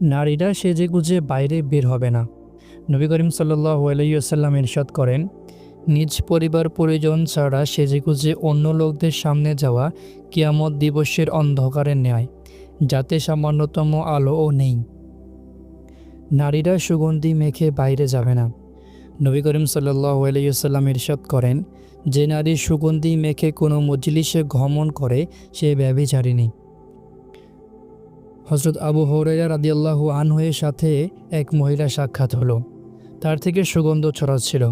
নারীরা সেজেগুজে বাইরে বের হবে না। নবী করিম সাল্লাল্লাহু আলাইহি ওয়াসাল্লাম ইরশাদ করেন, নিজ পরিবার পরিজন ছাড়া সেজেগুজে অন্য লোকদের সামনে যাওয়া কিয়ামত দিবসের অন্ধকারের ন্যায়, যাতে সামান্যতম আলোও নেই। নারীরা সুগন্ধি মেখে বাইরে যাবে না। নবী করিম সাল্লাল্লাহু আলাইহি ওয়াসাল্লাম ইরশাদ করেন, যে নারী সুগন্ধি মেখে কোনো মজলিসে গমন করে সে ব্যভিচারিণী। হযরত আবু হুরায়রা রাদিয়াল্লাহু আনহু-এর সাথে এক মহিলা সাক্ষাৎ হলো। তার থেকে সুগন্ধ ছড়াচ্ছিল।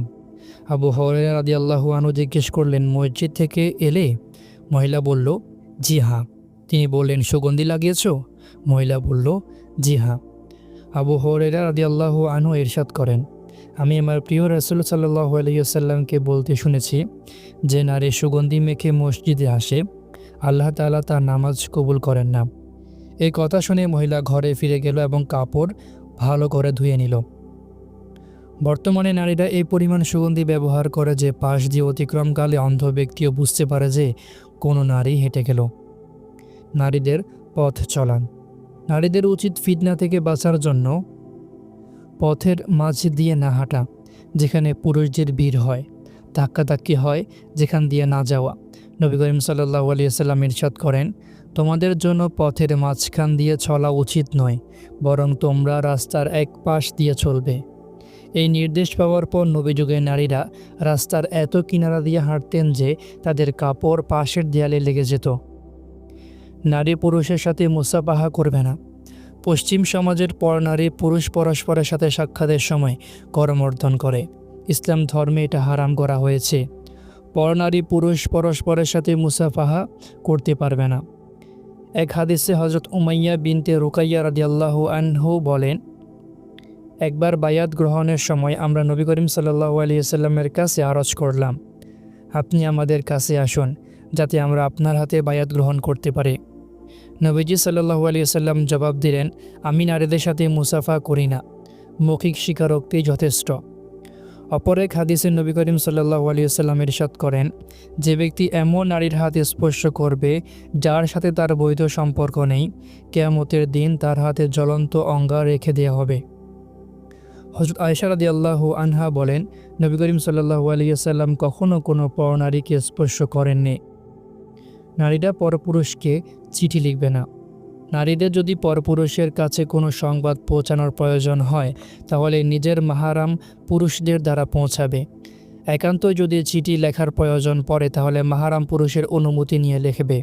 আবু হুরায়রা রাদিয়াল্লাহু আনহু জিজ্ঞেস করলেন, মসজিদ থেকে এলে? মহিলা বলল, জি হ্যাঁ। তিনি বললেন, সুগন্ধি লাগিয়েছ? মহিলা বলল, জি হ্যাঁ। আবু হুরায়রা রাদিয়াল্লাহু আনহু ইরশাদ করেন, আমি আমার প্রিয় রাসূল সাল্লাল্লাহু আলাইহি ওয়াসাল্লামকে বলতে শুনেছি, যে নারী সুগন্ধি মেখে মসজিদে আসে, আল্লাহ তাআলা তার নামাজ কবুল করেন না। এই কথা শুনে মহিলা ঘরে ফিরে গেল এবং কাপড় ভালো করে ধুয়ে নিল। বর্তমানে নারীরা এই পরিমাণ সুগন্ধি ব্যবহার করে যে পাশ দিয়ে অতিক্রমকালে অন্ধ ব্যক্তিও বুঝতে পারে যে কোনো নারী হেঁটে গেল। নারীদের পথ চলান। নারীদের উচিত ফিতনা থেকে বাঁচার জন্য পথের মাঝ দিয়ে না হাঁটা, যেখানে পুরুষদের ভিড় হয়, ধাক্কাধাক্কি হয়, যেখান দিয়ে না যাওয়া। নবী করিম সাল্লাল্লাহু আলাইহি ওয়াসাল্লাম ইরশাদ করেন, তোমাদের জন্য পথের মাঝখান দিয়ে চলা উচিত নয়, বরং তোমরা রাস্তার এক পাশ দিয়ে চলবে। এই নির্দেশ পাওয়ার পর নবীযুগের নারীরা রাস্তার এত কিনারা দিয়ে হাঁটতেন যে তাদের কাপড় পাশের দেয়ালে লেগে যেত। নারী পুরুষের সাথে মুসাফাহা করবে না। পশ্চিম সমাজের পর নারী পুরুষ পরস্পরের সাথে সাক্ষাতের সময় করমর্দন করে। ইসলাম ধর্মে এটা হারাম করা হয়েছে। পর নারী পুরুষ পরস্পরের সাথে মুসাফাহা করতে পারবে না। এক হাদিসে হযরত উমাইয়া বিনতে রুকাইয়া রাদিয়াল্লাহু আনহু বলেন, একবার বায়াত গ্রহণের সময় আমরা নবী করিম সাল্লাল্লাহু আলাইহি ওয়াসাল্লামের কাছে আরজ করলাম, আপনি আমাদের কাছে আসুন, যাতে আমরা আপনার হাতে বায়াত গ্রহণ করতে পারি। নবীজি সাল্লাল্লাহু আলাইহি ওয়াসাল্লাম জবাব দিলেন, আমি নারীদের সাথে মুসাফা করি না, মৌখিক স্বীকারোক্তি যথেষ্ট। অপর এক হাদিসে নবী করিম সাল্লাল্লাহু আলাইহি ওয়াসাল্লাম ইরশাদ করেন, যে ব্যক্তি এমন নারীর হাতে স্পর্শ করবে যার সাথে তার বৈধ সম্পর্ক নেই, কিয়ামতের দিন তার হাতে জ্বলন্ত অঙ্গার রেখে দেওয়া হবে। হযরত আয়েশা রাদিয়াল্লাহু আনহা বলেন, নবী করিম সাল্লাল্লাহু আলাইহি ওয়াসাল্লাম কখনো কোনো পরনারীকে স্পর্শ করেননি। নারীরা পরপুরুষকে চিঠি লিখবে না। নারীদের যদি পরপুরুষের কাছে কোনো সংবাদ পৌঁছানোর প্রয়োজন হয়, তাহলে নিজের মাহারাম পুরুষদের দ্বারা পৌঁছাবে। একান্ত যদি চিঠি লেখার প্রয়োজন পড়ে, তাহলে মাহারাম পুরুষের অনুমতি নিয়ে লিখবে।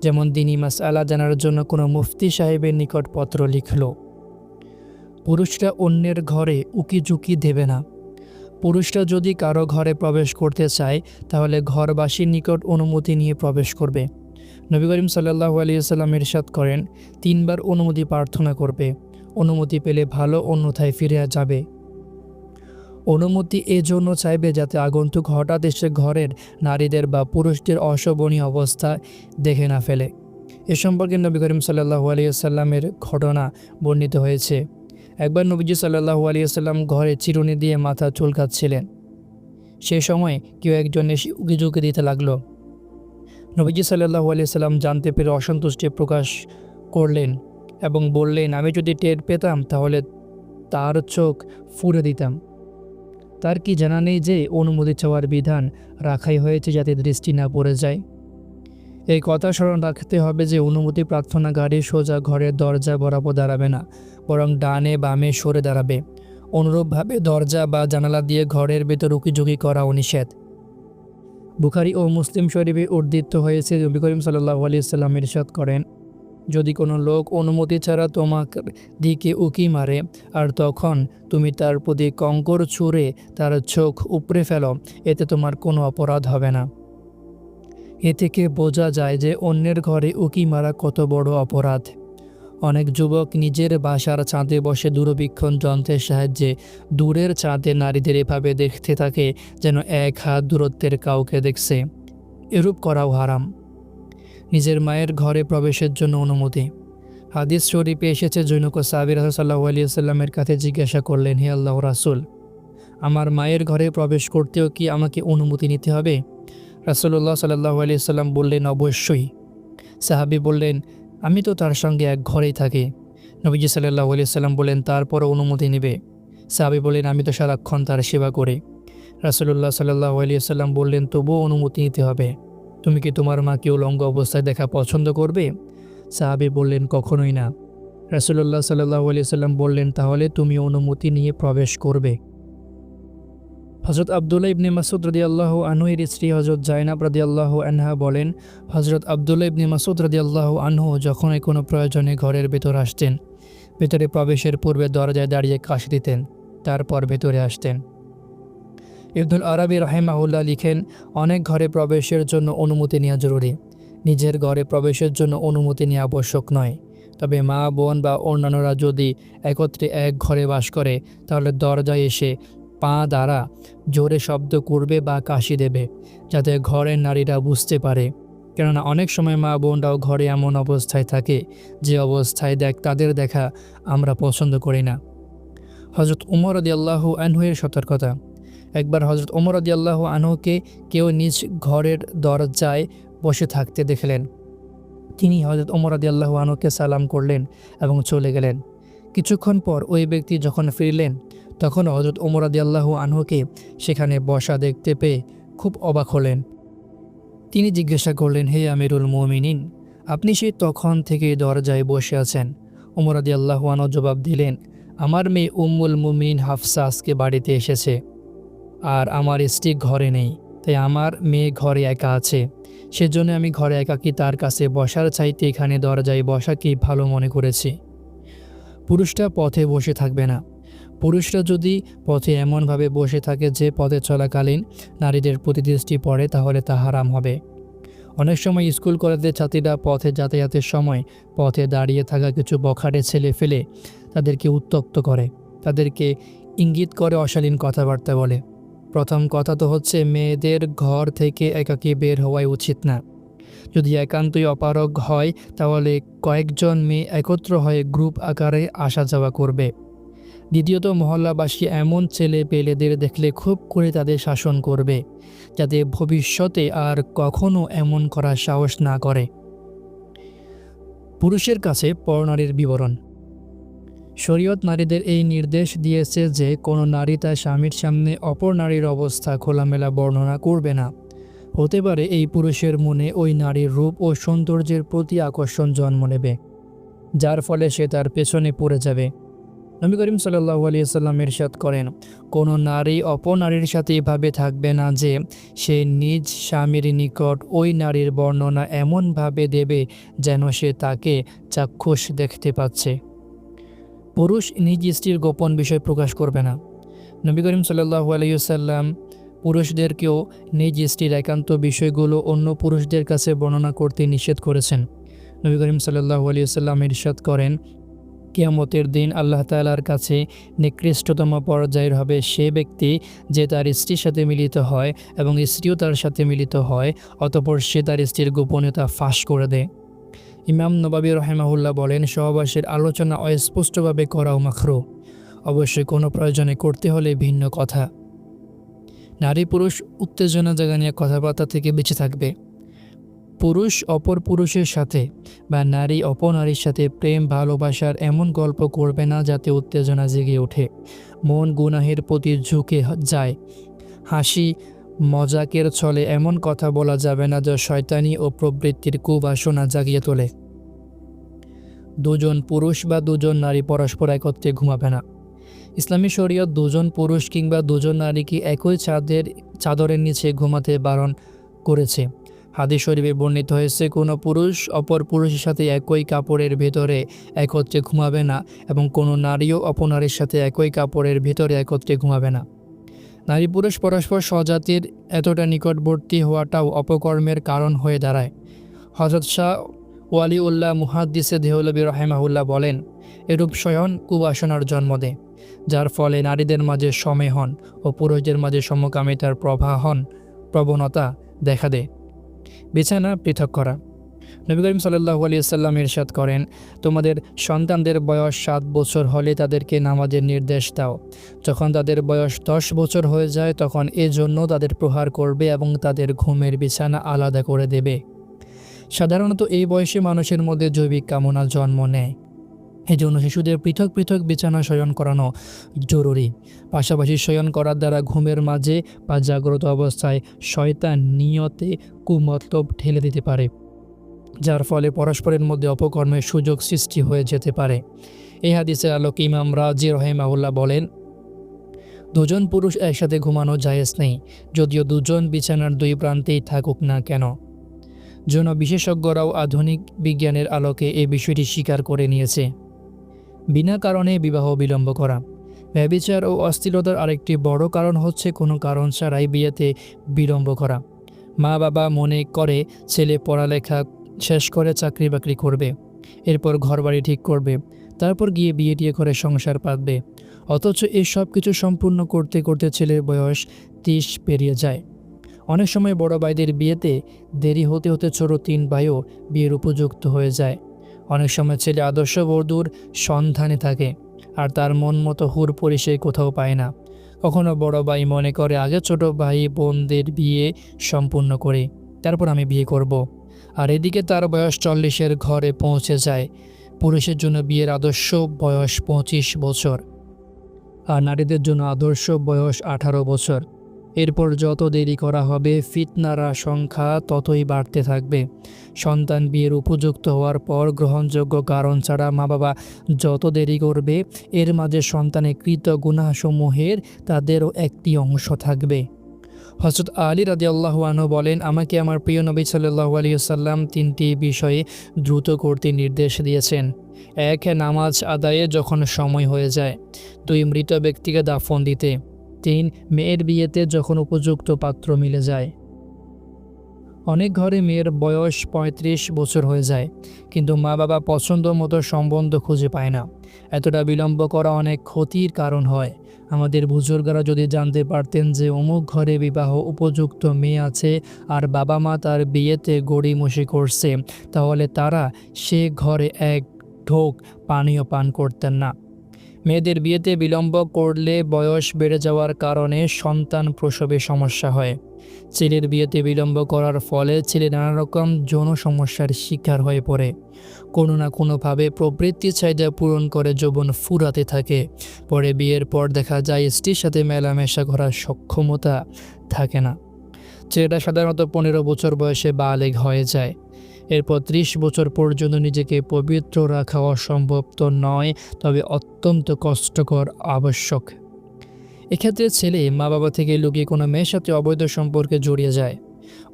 যেমন দ্বীনি মাসআলা জানার জন্য কোনো মুফতি সাহেবের নিকট পত্র লিখল। পুরুষরা অন্যের ঘরে উকিঝুঁকি দেবে না। পুরুষরা যদি কারো ঘরে প্রবেশ করতে চায়, তাহলে ঘরবাসীর নিকট অনুমতি নিয়ে প্রবেশ করবে। নবী করিম সাল্লাল্লাহু আলাইহি ওয়াসাল্লাম ইরশাদ করেন, 3 বার অনুমতি প্রার্থনা করবে। অনুমতি পেলে ভালো, অন্যথায় ফিরে যাবে। অনুমতি এজন্য চাইবে যাতে আগন্তুক হঠাৎ এসে ঘরের নারীদের বা পুরুষদের অশোভনীয় অবস্থা দেখে না ফেলে। এ সম্পর্কে নবী করিম সাল্লাল্লাহু আলাইহি ওয়াসাল্লামের ঘটনা বর্ণিত হয়েছে। একবার নবীজি সাল্লাল্লাহু আলাইহি ওয়াসাল্লাম ঘরে চিরুনি দিয়ে মাথা চুলকাচ্ছিলেন। সেই সময় কেউ একজন এসে উকিঝুঁকি দিতে লাগলো। নবীজি সাল্লাল্লাহু আলাইহি ওয়াসাল্লাম জানতে পেরে অসন্তুষ্টি প্রকাশ করলেন এবং বললেন, আমি যদি টের পেতাম তাহলে তার চোখ ফুঁড়ে দিতাম। তার কি জানা নেই যে অনুমতি চাওয়ার বিধান রাখাই হয়েছে যাতে দৃষ্টি না পড়ে যায়। এই কথা স্মরণ রাখতে হবে যে অনুমতি প্রার্থনাকারী সোজা ঘরের দরজা বরাবর দাঁড়াবে না, বরং ডানে বামে সরে দাঁড়াবে। অনুরূপভাবে দরজা বা জানালা দিয়ে ঘরের ভেতর উকিঝুঁকি করাও নিষেধ। বুখারী ও মুসলিম শরীফে উদ্ধৃত হয়েছে, নবী করিম সাল্লাল্লাহু আলাইহি ওয়াসাল্লাম ইরশাদ করেন, যদি কোনো লোক অনুমতি ছাড়া তোমার দিকে উকি মারে আর তখন তুমি তার প্রতি কঙ্কর ছুঁড়ে তার চোখ উপড়ে ফেলো, এতে তোমার কোনো অপরাধ হবে না। এ থেকে বোঝা যায় যে অন্যের ঘরে উকি মারা কত বড় অপরাধ। অনেক যুবক নিজের বাসার ছাদে বসে দূরবীক্ষণ যন্ত্রের সাহায্যে দূরের ছাদে নারীদের এভাবে দেখতে থাকে যেন 1 হাত দূরত্বের কাউকে দেখছে। এরূপ করাও হারাম। নিজের মায়ের ঘরে প্রবেশের জন্য অনুমতি। হাদিস শরীফে এসেছে, জনৈক সাহাবী রাসূল সাল্লাল্লাহু আলাইহি ওয়াসাল্লামের কাছে জিজ্ঞাসা করলেন, হে আল্লাহর রাসূল, আমার মায়ের ঘরে প্রবেশ করতেও কি আমাকে অনুমতি নিতে হবে? রাসূলুল্লাহ সাল্লাল্লাহু আলাইহি ওয়াসাল্লাম বললেন, অবশ্যই। সাহাবী বললেন, আমি তো তার সঙ্গে এক ঘরেই থাকি। নবীজি সাল্লাল্লাহু আলাইহি সাল্লাম বলেন, তারপরও অনুমতি নেবে? সাহাবী বলেন, আমি তো সারাক্ষণ তার সেবা করি। রাসূলুল্লাহ সাল্লাল্লাহু আলাইহি সাল্লাম বললেন, তবুও অনুমতি নিতে হবে। তুমি কি তোমার মাকে উলঙ্গ অবস্থায় দেখা পছন্দ করবে? সাহাবী বললেন, কখনোই না। রাসূলুল্লাহ সাল্লাল্লাহু আলাইহি সাল্লাম বললেন, তাহলে তুমি অনুমতি নিয়ে প্রবেশ করবে। হযরত আব্দুল্লাহ ইবনে মাসউদ রাদিয়াল্লাহু আনহু এর স্ত্রী হযরত জায়নাব রাদিয়াল্লাহু আনহা বলেন, হযরত আব্দুল্লাহ ইবনে মাসউদ রাদিয়াল্লাহু আনহু যখনই কোনো প্রয়োজনে ঘরের ভেতর আসতেন, ভেতরে প্রবেশের পূর্বে দরজায় দাঁড়িয়ে কাশ দিতেন, তারপর ভেতরে আসতেন। ইবনুল আরাবী রাহিমাহুল্লাহ লিখেন, অনেক ঘরে প্রবেশের জন্য অনুমতি নেওয়া জরুরি। নিজের ঘরে প্রবেশের জন্য অনুমতি নেওয়া আবশ্যক নয়। তবে মা, বোন বা অন্যান্যরা যদি একত্রে এক ঘরে বাস করে, তাহলে দরজায় এসে পা দ্বারা জোরে শব্দ করবে বা কাশি দেবে, যাতে ঘরের নারীরা বুঝতে পারে। কেননা অনেক সময় মা বোনরাও ঘরে এমন অবস্থায় থাকে যে অবস্থায় তাদের দেখা আমরা পছন্দ করি না। হযরত উমর রাদিয়াল্লাহু আনহু এর সতর্কতা। একবার হযরত ওমর রাদিয়াল্লাহু আনহুকে কেউ নিজ ঘরের দরজায় বসে থাকতে দেখলেন। তিনি হযরত ওমর রাদিয়াল্লাহু আনহুকে সালাম করলেন এবং চলে গেলেন। কিছুক্ষণ পর ওই ব্যক্তি যখন ফিরলেন, তখন হযরত ওমর রাদিয়াল্লাহু আনহুকে সেখানে বসা দেখতে পেয়ে খুব অবাক হলেন। তিনি জিজ্ঞাসা করলেন, হে আমিরুল মুমিনিন, আপনি সেই তখন থেকে দরজায় বসে আছেন? ওমর রাদিয়াল্লাহু আনহু জবাব দিলেন, আমার মেয়ে উম্মুল মুমিনিন হাফসা আজকে বাড়িতে এসেছে, আর আমার স্ত্রী ঘরে নেই, তাই আমার মেয়ে ঘরে একা আছে। সেজন্য আমি ঘরে একাকী তার কাছে বসার চাইতে এখানে দরজায় বসাকেই ভালো মনে করেছি। পুরুষরা পথে বসে থাকবে না। পুরুষরা যদি পথে এমনভাবে বসে থাকে যে পথে চলাকালীন নারীদের প্রতি দৃষ্টি পড়ে, তাহলে তা হারাম হবে। অনেক সময় স্কুল কলেজের ছাত্রীরা পথে যাতায়াতের সময় পথে দাঁড়িয়ে থাকা কিছু বখাটে ছেলে ফেলে তাদেরকে উত্ত্যক্ত করে, তাদেরকে ইঙ্গিত করে অশালীন কথাবার্তা বলে। প্রথম কথা তো হচ্ছে, মেয়েদের ঘর থেকে একাকী বের হওয়াই উচিত না। যদি একান্তই অপারগ হয়, তাহলে কয়েকজন মেয়ে একত্র হয়ে গ্রুপ আকারে আসা যাওয়া করবে। দ্বিতীয়ত, মহল্লাবাসী এমন ছেলে পেলেদের দেখলে খুব করে তাদের শাসন করবে, যাতে ভবিষ্যতে আর কখনো এমন করার সাহস না করে। পুরুষের কাছে পরনারীর বিবরণ। শরীয়ত নারীদের এই নির্দেশ দিয়েছে যে কোনো নারী তার স্বামীর সামনে অপর নারীর অবস্থা খোলামেলা বর্ণনা করবে না। হতে পারে এই পুরুষের মনে ওই নারীর রূপ ও সৌন্দর্যের প্রতি আকর্ষণ জন্ম নেবে, যার ফলে সে তার পেছনে পড়ে যাবে। নবী করিম সাল্লাল্লাহু আলাইহি ওয়াসাল্লাম ইরশাদ করেন, কোনো নারী অপর নারীর সাথে এভাবে থাকবে না যে সে নিজ স্বামীর নিকট ওই নারীর বর্ণনা এমনভাবে দেবে যেন সে তাকে চাক্ষুষ দেখতে পাচ্ছে। পুরুষ নিজ স্ত্রীর গোপন বিষয় প্রকাশ করবে না। নবী করিম সাল্লাল্লাহু আলাইহি ওয়াসাল্লাম পুরুষদেরকেও নিজ স্ত্রীর একান্ত বিষয়গুলো অন্য পুরুষদের কাছে বর্ণনা করতে নিষেধ করেছেন। নবী করিম সাল্লাল্লাহু আলাইহি ওয়াসাল্লাম ইরশাদ করেন, কিয়ামতের দিন আল্লাহ তাআলার কাছে নিকৃষ্টতম পর্যায়ের হবে সে ব্যক্তি যে তার স্ত্রীর সাথে মিলিত হয় এবং স্ত্রীও তার সাথে মিলিত হয়, অতঃপর সে তার স্ত্রীর গোপনীয়তা ফাঁস করে দেয়। ইমাম নববী রাহিমাহুল্লাহ বলেন, সহবাসের আলোচনা অস্পষ্টভাবে করাও মাকরুহ। অবশ্যই কোনো প্রয়োজনে করতে হলে ভিন্ন কথা। নারী পুরুষ উত্তেজনা জাগানিয়া কথাবার্তা থেকে বেঁচে থাকবে। পুরুষ অপর পুরুষের সাথে বা নারী অপর নারীর সাথে প্রেম ভালোবাসার এমন গল্প করবে না যাতে উত্তেজনা জেগে ওঠে, মন গুনাহের প্রতি ঝুঁকে যায়। হাসি মজাকের ছলে এমন কথা বলা যাবে না যা শয়তানি ও প্রবৃত্তির কুবাসনা জাগিয়ে তোলে। দুজন পুরুষ বা দুজন নারী পরস্পর একত্রে ঘুমাবে না। ইসলামী শরীয়ত দুজন পুরুষ কিংবা দুজন নারীকে একই চাদরের নিচে ঘুমাতে বারণ করেছে। হাদিস শরীফে বর্ণিত হয়েছে, কোনো পুরুষ অপর পুরুষের সাথে একই কাপড়ের ভেতরে একত্রে ঘুমাবে না এবং কোনো নারীও অপর নারীর সাথে একই কাপড়ের ভেতরে একত্রে ঘুমাবে না। নারী পুরুষ পরস্পর স্বজাতির এতটা নিকটবর্তী হওয়াটাও অপকর্মের কারণ হয়ে দাঁড়ায়। হযরত শাহ ওয়ালিউল্লাহ মুহাদ্দিসে দেহলভী রাহিমাহুল্লাহ বলেন, এরূপ শয়ন কুবাসনার জন্ম দেয়, যার ফলে নারীদের মাঝে সমেহন ও পুরুষদের মাঝে সমকামিতার প্রবণতা দেখা দেয়। বিছানা পৃথক করা। নবী করিম সাল্লাল্লাহু আলাইহি ওয়াসাল্লাম ইরশাদ করেন, তোমাদের সন্তানদের বয়স 7 বছর হলে তাদেরকে নামাজের নির্দেশ দাও। যখন তাদের বয়স 10 বছর হয়ে যায়, তখন এজন্য তাদের প্রহার করবে এবং তাদের ঘুমের বিছানা আলাদা করে দেবে। সাধারণত এই বয়সে মানুষের মধ্যে জৈবিক কামনা জন্ম নেয়। এজন্য শিশুদের পৃথক পৃথক বিছানা শয়ন করানো জরুরি। পাশাপাশি শয়ন করার দ্বারা ঘুমের মাঝে বা জাগ্রত অবস্থায় শয়তান নিয়তে কুমতলব ঠেলে দিতে পারে, যার ফলে পরস্পরের মধ্যে অপকর্মের সুযোগ সৃষ্টি হয়ে যেতে পারে। এই হাদিসের আলোকে ইমাম রাজি রহিমাহুল্লাহ বলেন, দুজন পুরুষ একসাথে ঘুমানো জায়েজ নেই, যদিও দুজন বিছানার দুই প্রান্তেই থাকুক না কেন। যৌন বিশেষজ্ঞরাও আধুনিক বিজ্ঞানের আলোকে এই বিষয়টি স্বীকার করে নিয়েছে। বিনা কারণে বিবাহ বিলম্ব করা। ব্যভিচার ও অস্থিরতার আরেকটি বড় কারণ হচ্ছে কোনো কারণ ছাড়াই বিয়েতে বিলম্ব করা। মা বাবা মনে করে ছেলে পড়ালেখা শেষ করে চাকরি বাকরি করবে, এরপর ঘরবাড়ি ঠিক করবে, তারপর গিয়ে বিয়ে টিয়ে করে সংসার পাতবে। অথচ এই সব কিছু সম্পূর্ণ করতে করতে ছেলের বয়স 30 পেরিয়ে যায়। অনেক সময় বড় ভাইদের বিয়েতে দেরি হতে হতে ছোট 3 ভাইও বিয়ের উপযুক্ত হয়ে যায়। অনেক সময় ছেলে আদর্শ বধূর সন্ধানে থাকে, আর তার মন মতো হুর পরিচয় কোথাও পায় না। কখনো বড় ভাই মনে করে আগে ছোট ভাই বোনদের বিয়ে সম্পূর্ণ করে তারপর আমি বিয়ে করব। আর এদিকে তার বয়স 40-এর ঘরে পৌঁছে যায়। পুরুষের জন্য বিয়ের আদর্শ বয়স 25 বছর, আর নারীদের জন্য আদর্শ বয়স 18 বছর। এরপর যত দেরি করা হবে ফিতনারা সংখ্যা ততই বাড়তে থাকবে। সন্তান বিয়ের উপযুক্ত হওয়ার পর গ্রহণযোগ্য কারণ ছাড়া মা বাবা যত দেরি করবে, এর মাঝে সন্তানের কৃত গুনাহসমূহের তাদেরও একটি অংশ থাকবে। হযরত আলী রাদিয়াল্লাহু আনহু বলেন, আমাকে আমার প্রিয় নবী সাল্লাল্লাহু আলাইহি ওয়াসাল্লাম 3টি বিষয়ে দ্রুত করতে নির্দেশ দিয়েছেন। 1. নামাজ আদায়ে যখন সময় হয়ে যায়। 2. মৃত ব্যক্তিকে দাফন দিতে। 3. মেয়ের বিয়েতে যখন উপযুক্ত পাত্র মিলে যায়। অনেক ঘরে মেয়ের বয়স 35 বছর হয়ে যায়, কিন্তু মা বাবা পছন্দ মতো সম্বন্ধ খুঁজে পায় না। এতটা বিলম্ব করা অনেক ক্ষতির কারণ হয়। আমাদের বুজুর্গরা যদি জানতে পারতেন যে অমুক ঘরে বিবাহ উপযুক্ত মেয়ে আছে আর বাবা মা তার বিয়েতে গড়িমসি করছে, তাহলে তারা সে ঘরে এক ঢোক পানীয় পান করতেন না। মেয়েদের বিয়েতে বিলম্ব করলে বয়স বেড়ে যাওয়ার কারণে সন্তান প্রসবে সমস্যা হয়। ছেলের বিয়েতে বিলম্ব করার ফলে ছেলে নানা রকম যৌন সমস্যার শিকার হয়ে পড়ে। কোনো না কোনোভাবে প্রবৃত্তি চাহিদা পূরণ করে যৌবন ফুরাতে থাকে। পরে বিয়ের পর দেখা যায় স্ত্রীর সাথে মেলামেশা করার সক্ষমতা থাকে না। ছেলেটা সাধারণত 15 বছর বয়সে বালেগ হয়ে যায়। এরপর 30 বছর পর্যন্ত নিজেকে পবিত্র রাখা অসম্ভব তো নয়, তবে অত্যন্ত কষ্টকর আবশ্যক। এক্ষেত্রে ছেলে মা বাবা থেকে লুকিয়ে কোনো মেয়ের সাথে অবৈধ সম্পর্কে জড়িয়ে যায়।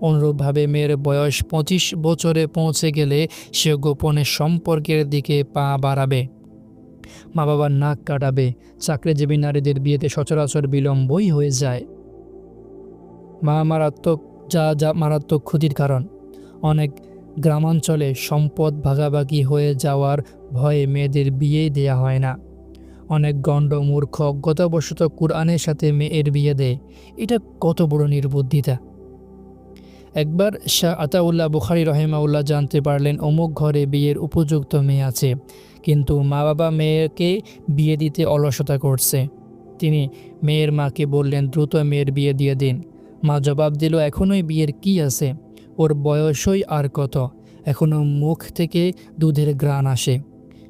অনুরূপভাবে মেয়ের বয়স 25 বছরে পৌঁছে গেলে সে গোপনে সম্পর্কের দিকে পা বাড়াবে, মা বাবার নাক কাটাবে। চাকরিজীবী নারীদের বিয়েতে সচরাচর বিলম্বই হয়ে যায়, যা মারাত্মক ক্ষতির কারণ। অনেক গ্রামাঞ্চলে সম্পদ ভাগাভাগি হয়ে যাওয়ার ভয়ে মেয়েদের বিয়ে দেয়া হয় না। অনেক গণ্ড মূর্খ অজ্ঞতাবশত কুরআনের সাথে মেয়ের বিয়ে দেয়। এটা কত বড় নির্বুদ্ধিতা! একবার শাহ আতাউল্লাহ বুখারী রহিমাহুল্লাহ জানতে পারলেন অমুক ঘরে বিয়ের উপযুক্ত মেয়ে আছে, কিন্তু মা বাবা মেয়েকে বিয়ে দিতে অলসতা করছে। তিনি মেয়ের মাকে বললেন, দ্রুত মেয়ের বিয়ে দিয়ে দিন। মা জবাব দিল, এখনোই বিয়ের কি আছে, ওর বয়সই আর কত, এখনও মুখ থেকে দুধের ঘ্রাণ আসে।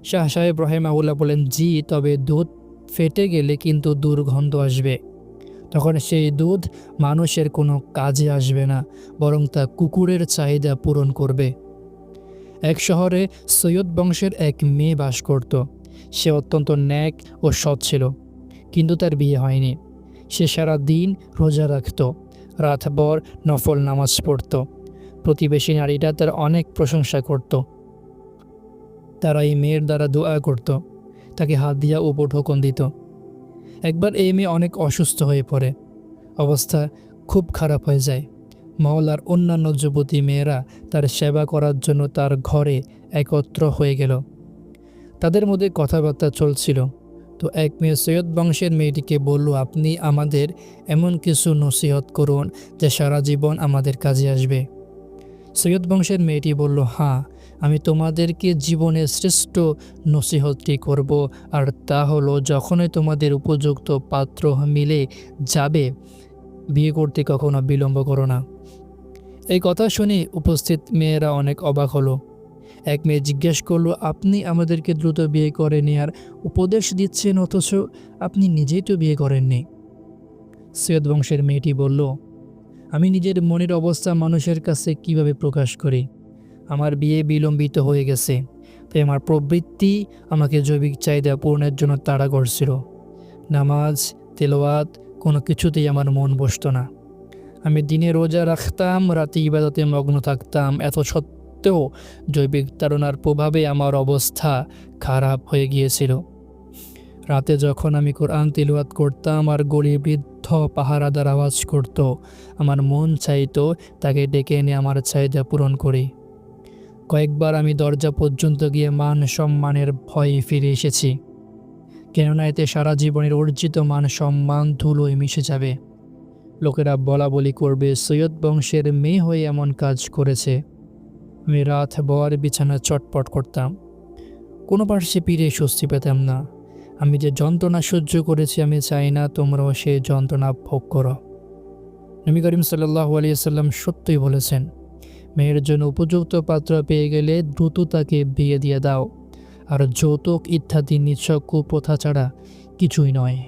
শাহ সাহেব রহিমাহুল্লাহ বলেন, জি, তবে দুধ ফেটে গেলে কিন্তু দুর্গন্ধ আসবে। তখন সেই দুধ মানুষের কোনো কাজে আসবে না, বরং তা কুকুরের চাহিদা পূরণ করবে। এক শহরে সৈয়দ বংশের এক মেয়ে বাস করত। সে অত্যন্ত ন্যাক ও সৎ ছিল, কিন্তু তার বিয়ে হয়নি। সে সারা দিন রোজা রাখত, রাতভর নফল নামাজ পড়ত। প্রতিবেশী নারীরা তার অনেক প্রশংসা করত। তারা এই মেয়ের দ্বারা দোয়া করত, তাকে হাত দিয়া উপঢৌকন দিত। একবার এই মেয়ে অনেক অসুস্থ হয়ে পড়ে, অবস্থা খুব খারাপ হয়ে যায়। মহল্লার অন্যান্য যুবতী মেয়েরা তার সেবা করার জন্য তার ঘরে একত্র হয়ে গেল। তাদের মধ্যে কথাবার্তা চলছিল, তো এক মেয়ে সৈয়দ বংশের মেয়েটিকে বলল, আপনি আমাদের এমন কিছু নসিহত করুন যে সারা জীবন আমাদের কাজে আসবে। সৈয়দ বংশের মেয়েটি বলল, হ্যাঁ, আমি তোমাদেরকে জীবনের শ্রেষ্ঠ নসিহতটি করব, আর তা হলো যখনই তোমাদের উপযুক্ত পাত্র মিলে যাবে, বিয়ে করতে কখনো বিলম্ব করো না। এই কথা শুনে উপস্থিত মেয়েরা অনেক অবাক হলো। এক মেয়ে জিজ্ঞেস করলো, আপনি আমাদেরকে দ্রুত বিয়ে করে নেওয়ার উপদেশ দিচ্ছেন, অথচ আপনি নিজেই তো বিয়ে করেননি। সৈয়দ বংশের মেয়েটি বলল, আমি নিজের মনের অবস্থা মানুষের কাছে কিভাবে প্রকাশ করি? আমার বিয়ে বিলম্বিত হয়ে গেছে, তাই আমার প্রবৃত্তি আমাকে জৈবিক চাহিদা পূরণের জন্য তাড়া করছিল। নামাজ, তেলাওয়াত কোনো কিছুতেই আমার মন বসতো না। আমি দিনে রোজা রাখতাম, রাতে ইবাদতে মগ্ন থাকতাম, এত সত্ত্বেও জৈবিক তাড়নার প্রভাবে আমার অবস্থা খারাপ হয়ে গিয়েছিল। রাতে যখন আমি কোরআন তিলাওয়াত করতাম আর গরিব বৃদ্ধ পাহারাদার আওয়াজ করত, আমার মন চাইতো তাকে ডেকে এনে আমার চাহিদা পূরণ করি। কয়েকবার আমি দরজা পর্যন্ত গিয়ে মান সম্মানের ভয়ে ফিরে এসেছি, কেননা এতে সারা জীবনের অর্জিত মান সম্মান ধুলোয় মিশে যাবে। লোকেরা বলা বলি করবে, সৈয়দ বংশের মেয়ে হয়ে এমন কাজ করেছে। আমি রাত ভর বিছানা চটপট করতাম, কোনো পার্শ্বে পিড়ে স্বস্তি পেতাম না। আমি যে যন্ত্রণা সহ্য করেছি, আমি চাই না তোমরাও সেই যন্ত্রণা ভোগ করো। নবী করিম সাল্লাল্লাহু আলাইহি সাল্লাম সত্যই বলেছেন, মেয়ের জন্য উপযুক্ত পাত্র পেয়ে গেলে দ্রুত তাকে বিয়ে দিয়ে দাও, আর যৌতুক ইত্যাদি নিছক কুপ্রথা ছাড়া কিছুই নয়।